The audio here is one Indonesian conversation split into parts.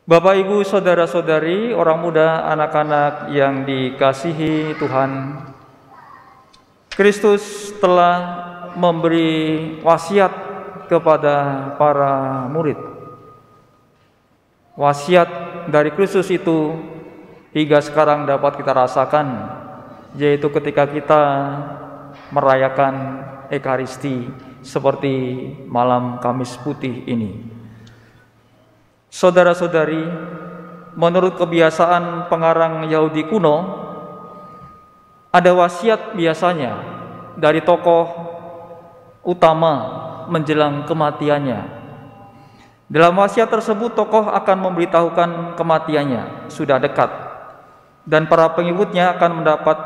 Bapak, Ibu, saudara-saudari, orang muda, anak-anak yang dikasihi Tuhan, Kristus telah memberi wasiat kepada para murid. Wasiat dari Kristus itu hingga sekarang dapat kita rasakan, yaitu ketika kita merayakan Ekaristi seperti malam Kamis Putih ini. Saudara-saudari, menurut kebiasaan pengarang Yahudi kuno, ada wasiat biasanya dari tokoh utama menjelang kematiannya. Dalam wasiat tersebut, tokoh akan memberitahukan kematiannya sudah dekat, dan para pengikutnya akan mendapat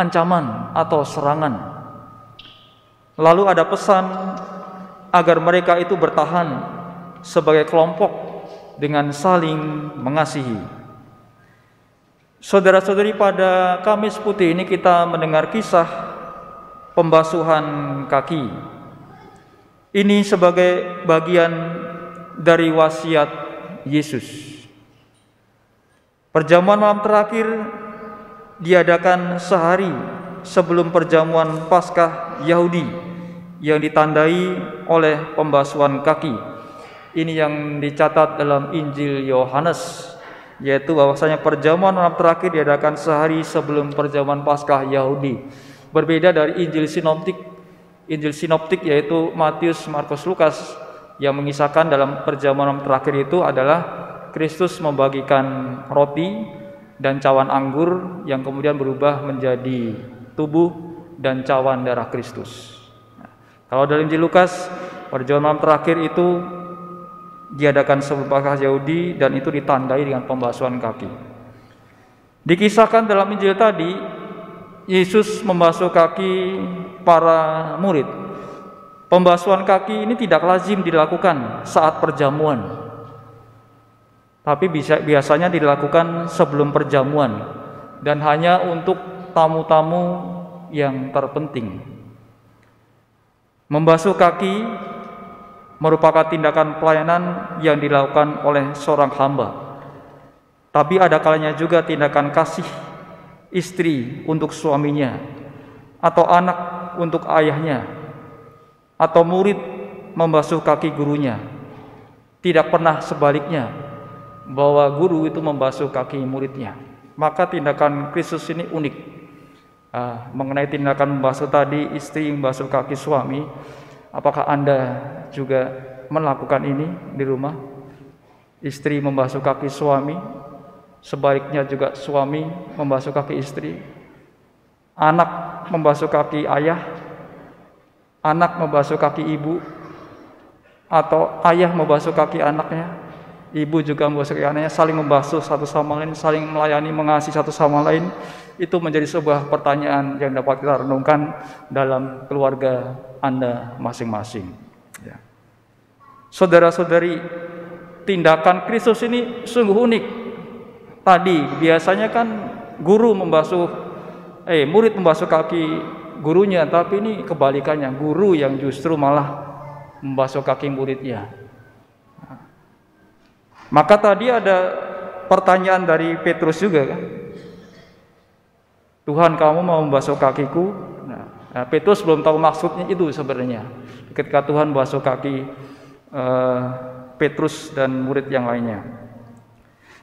ancaman atau serangan. Lalu ada pesan agar mereka itu bertahan sebagai kelompok dengan saling mengasihi. Saudara-saudari, pada Kamis Putih ini kita mendengar kisah pembasuhan kaki. Ini sebagai bagian dari wasiat Yesus. Perjamuan malam terakhir diadakan sehari sebelum perjamuan Paskah Yahudi yang ditandai oleh pembasuhan kaki. Ini yang dicatat dalam Injil Yohanes, yaitu bahwasanya perjamuan malam terakhir diadakan sehari sebelum perjamuan Paskah Yahudi. Berbeda dari Injil Sinoptik. Injil Sinoptik yaitu Matius, Markus, Lukas, yang mengisahkan dalam perjamuan malam terakhir itu adalah Kristus membagikan roti dan cawan anggur yang kemudian berubah menjadi tubuh dan cawan darah Kristus. Kalau dalam Injil Lukas, perjamuan malam terakhir itu diadakan sebelum Paskah Yahudi dan itu ditandai dengan pembasuhan kaki. Dikisahkan dalam Injil tadi, Yesus membasuh kaki para murid. Pembasuhan kaki ini tidak lazim dilakukan saat perjamuan, tapi biasanya dilakukan sebelum perjamuan dan hanya untuk tamu-tamu yang terpenting. Membasuh kaki merupakan tindakan pelayanan yang dilakukan oleh seorang hamba. Tapi ada kalanya juga tindakan kasih istri untuk suaminya, atau anak untuk ayahnya, atau murid membasuh kaki gurunya. Tidak pernah sebaliknya, bahwa guru itu membasuh kaki muridnya. Maka tindakan Kristus ini unik. Mengenai tindakan membasuh tadi, istri membasuh kaki suami, apakah Anda juga melakukan ini di rumah? Istri membasuh kaki suami, sebaliknya juga suami membasuh kaki istri. Anak membasuh kaki ayah, anak membasuh kaki ibu, atau ayah membasuh kaki anaknya, ibu juga membasuh kaki anaknya, saling membasuh satu sama lain, saling melayani, mengasihi satu sama lain. Itu menjadi sebuah pertanyaan yang dapat kita renungkan dalam keluarga Anda masing-masing. Ya. Saudara-saudari, tindakan Kristus ini sungguh unik. Tadi biasanya kan murid membasuh kaki gurunya, tapi ini kebalikannya, guru yang justru malah membasuh kaki muridnya. Maka tadi ada pertanyaan dari Petrus juga kan, Tuhan, kamu mau membasuh kakiku? Nah, Petrus belum tahu maksudnya itu sebenarnya. Ketika Tuhan membasuh kaki Petrus dan murid yang lainnya.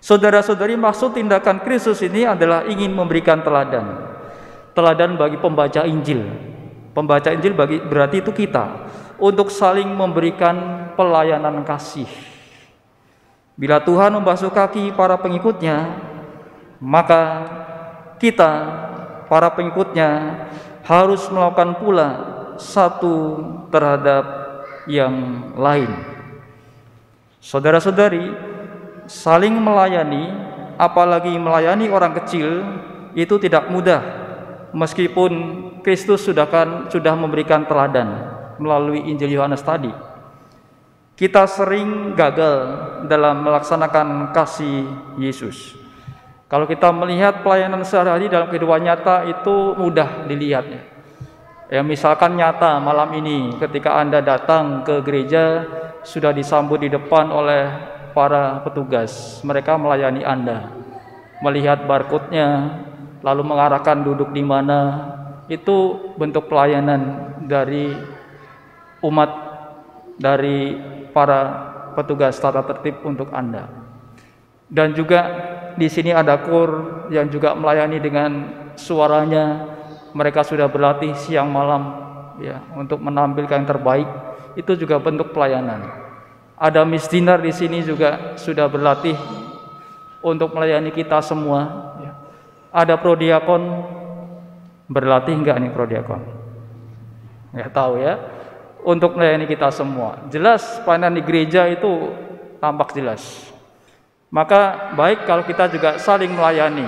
Saudara-saudari, maksud tindakan Kristus ini adalah ingin memberikan teladan. Teladan bagi pembaca Injil. Pembaca Injil berarti itu kita, untuk saling memberikan pelayanan kasih. Bila Tuhan membasuh kaki para pengikutnya, maka kita, para pengikutnya, harus melakukan pula satu terhadap yang lain. Saudara-saudari, saling melayani, apalagi melayani orang kecil, itu tidak mudah. Meskipun Kristus sudah memberikan teladan melalui Injil Yohanes tadi, kita sering gagal dalam melaksanakan kasih Yesus. Kalau kita melihat pelayanan sehari-hari dalam kehidupan nyata itu mudah dilihatnya. Ya, misalkan nyata malam ini ketika Anda datang ke gereja sudah disambut di depan oleh para petugas. Mereka melayani Anda, melihat barcode-nya, lalu mengarahkan duduk di mana. Itu bentuk pelayanan dari umat, dari para petugas tata tertib untuk Anda. Dan juga di sini ada kor yang juga melayani dengan suaranya. Mereka sudah berlatih siang malam ya untuk menampilkan yang terbaik. Itu juga bentuk pelayanan. Ada misdinar di sini juga sudah berlatih untuk melayani kita semua. Ada prodiakon, berlatih enggak nih prodiakon? Enggak tahu ya. Untuk melayani kita semua. Jelas pelayanan di gereja itu tampak jelas. Maka baik kalau kita juga saling melayani.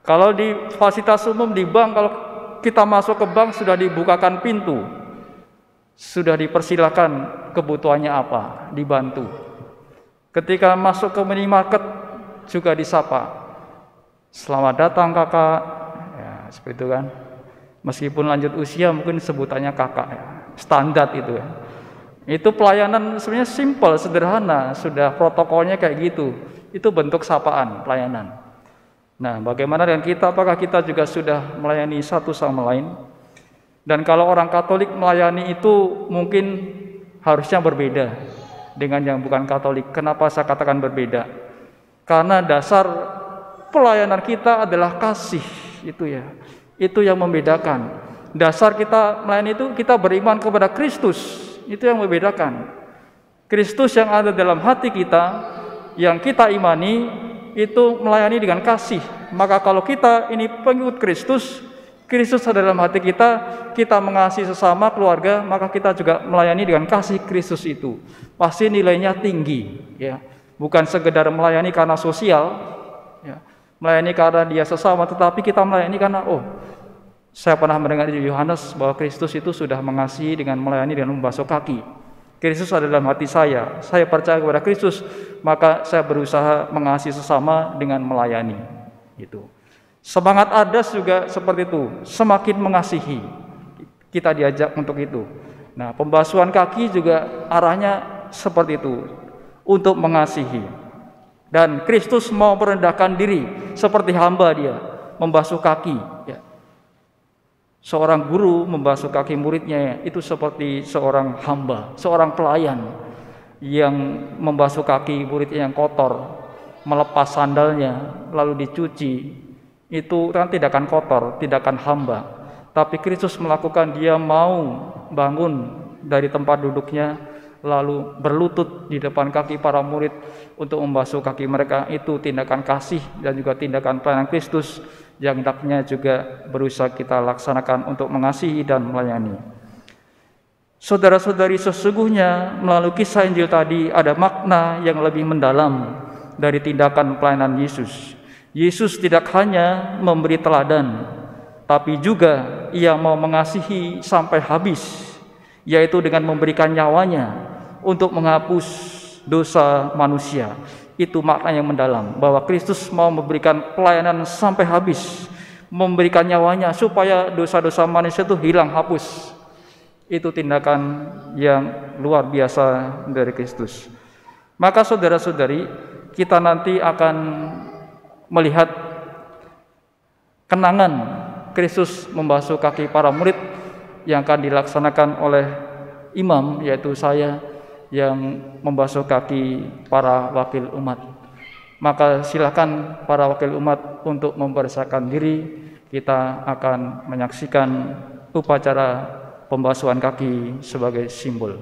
Kalau di fasilitas umum di bank, kalau kita masuk ke bank sudah dibukakan pintu, sudah dipersilakan kebutuhannya apa, dibantu. Ketika masuk ke minimarket juga disapa, selamat datang kakak, ya, seperti itu kan. Meskipun lanjut usia mungkin sebutannya kakak, ya. Standar itu ya. Itu pelayanan sebenarnya simpel, sederhana, sudah protokolnya kayak gitu. Itu bentuk sapaan, pelayanan. Nah, bagaimana dengan kita? Apakah kita juga sudah melayani satu sama lain? Dan kalau orang Katolik melayani itu mungkin harusnya berbeda dengan yang bukan Katolik. Kenapa saya katakan berbeda? Karena dasar pelayanan kita adalah kasih, itu ya. Itu yang membedakan. Dasar kita melayani itu kita beriman kepada Kristus. Itu yang membedakan. Kristus yang ada dalam hati kita, yang kita imani, itu melayani dengan kasih. Maka kalau kita ini pengikut Kristus, Kristus ada dalam hati kita, kita mengasihi sesama keluarga, maka kita juga melayani dengan kasih Kristus itu. Pasti nilainya tinggi, ya. Bukan sekedar melayani karena sosial, ya. Melayani karena dia sesama, tetapi kita melayani karena saya pernah mendengar di Yohanes bahwa Kristus itu sudah mengasihi dengan melayani dan membasuh kaki. Kristus ada dalam hati saya percaya kepada Kristus, maka saya berusaha mengasihi sesama dengan melayani. Gitu. Semangat Adas juga seperti itu, semakin mengasihi. Kita diajak untuk itu. Nah, pembasuhan kaki juga arahnya seperti itu, untuk mengasihi. Dan Kristus mau merendahkan diri seperti hamba dia, membasuh kaki. Ya. Seorang guru membasuh kaki muridnya itu seperti seorang hamba, seorang pelayan yang membasuh kaki muridnya yang kotor, melepas sandalnya lalu dicuci. Itu kan tindakan kotor, tindakan hamba. Tapi Kristus melakukan, dia mau bangun dari tempat duduknya lalu berlutut di depan kaki para murid untuk membasuh kaki mereka. Itu tindakan kasih dan juga tindakan pelayanan Kristus yang hendaknya juga berusaha kita laksanakan untuk mengasihi dan melayani. Saudara-saudari, sesungguhnya melalui kisah Injil tadi ada makna yang lebih mendalam dari tindakan pelayanan Yesus. Yesus tidak hanya memberi teladan, tapi juga ia mau mengasihi sampai habis, yaitu dengan memberikan nyawanya untuk menghapus dosa manusia. Itu makna yang mendalam, bahwa Kristus mau memberikan pelayanan sampai habis, memberikan nyawanya supaya dosa-dosa manusia itu hilang, hapus. Itu tindakan yang luar biasa dari Kristus. Maka saudara-saudari, kita nanti akan melihat kenangan Kristus membasuh kaki para murid yang akan dilaksanakan oleh imam, yaitu saya, yang membasuh kaki para wakil umat. Maka silakan para wakil umat untuk mempersiapkan diri. Kita akan menyaksikan upacara pembasuhan kaki sebagai simbol.